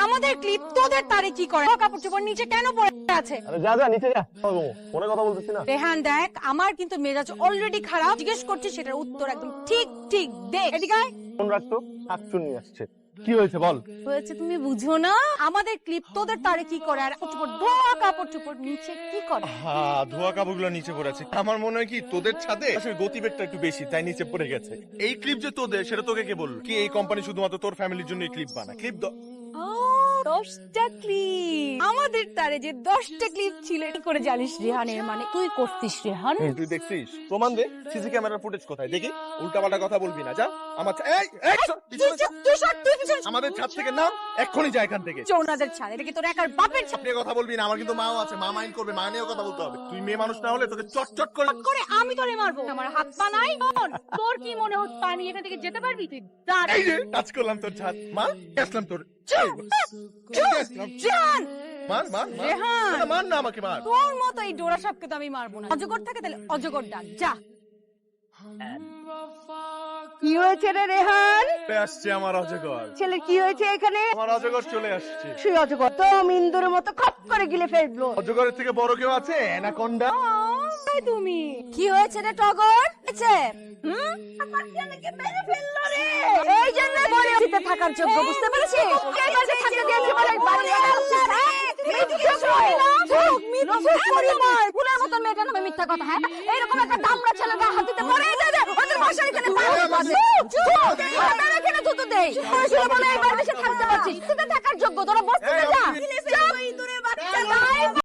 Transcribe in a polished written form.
আমাদের ক্লিপ তোদের তারে কি করে? কাপড় চোপড় নিচে কেন পড়ে আছে? আরে যা যা নিচে যা। ফোনে কথা বলতেছি না। রেহান দেখ, আমার কিন্তু মেজাজ অলরেডি খারাপ। জিজ্ঞেস করছি, সেটার উত্তর একদম ঠিক ঠিক দে। এদিকে আয়। ফোন রাখতো, শাকচুন নিয়ে আসছে। কি হয়েছে বল? হয়েছে তুমি বুঝো না? আমাদের ক্লিপ তোদের তারে কি করে, আর কাপড় চোপড় ধোয়া কাপড় চোপড় নিচে কি করে? হ্যাঁ, ধোয়া কাপড়গুলো নিচে পড়ে আছে। আমার মনে হয় কি তোদের ছাদে আসলে গতিবেগটা একটু বেশি, তাই নিচে পড়ে গেছে। এই ক্লিপ যে তোদের, সেটা তোকে কে বললো? কি এই কোম্পানি শুধুমাত্র তোর ফ্যামিলির জন্য ক্লিপ বানায়? ক্লিপ 10টা ক্লিপ। আমাদের তারে যে 10টা ক্লিপ ছিল, কি করে জানিস রেহানের মানে? তুই করতিস রেহান? তুই দেখছিস? প্রমাণ দে। সিসি ক্যামেরার ফুটেজ কোথায় দেখি? উল্টাপাল্টা কথা বলবি না, যা। আমার আমাদের ছাদ থেকে নাম, এক্ষুনি যা এখান থেকে। চৌনাদের ছাদ, এটা কি তোর একার বাপের ছাদ? আপনি কথা বলবি না, আমার কিন্তু মাও আছে, মা মাইন্ড করবে, মা নিয়েও কথা বলতে হবে। তুই মেয়ে মানুষ না হলে তোকে চট করে করে আমি তোরে মারবো? আমার হাত পা নাই। তোর কি মনে হচ্ছে আমি এখান থেকে যেতে পারবি? তুই দাঁড়া। এই যে টাচ করলাম তোর ছাদ, মা আসলাম তোর। জান মার রেহান, মার না, আমাকে মার। তোর মতো এই ডোরা সাপকে তো আমি মারবো না। অজগর থাকে তাহলে অজগর ডাক, যা। কি হয়েছে রে রেহান? চলে আসছে আমার অজগর। ছেলে কি হয়েছে এখানে? আমার অজগর চলে আসছে। সেই অজগর তো ইন্দুরের মতো খপ করে গিলে ফেলবো। অজগরের থেকে বড় কেউ আছে? অ্যানাকোন্ডা। তুমি কি হয়েছে রে টগর? এই জন্য বলে শীতে থাকার যোগ্য, বুঝতে পেরেছিস? এই বাড়িতে থাকতে দিয়েছি বলে বাড়ি ফুলের মতন মেয়েটা নামে মিথ্যা কথা। হ্যাঁ, এইরকম একটা দামড়া ছেলে গায়ে হাত দিতে পারে? ওদের বাসার এখানে থাকতে পারছিস, শীতে থাকার যোগ্য, তোরা বসতে যা।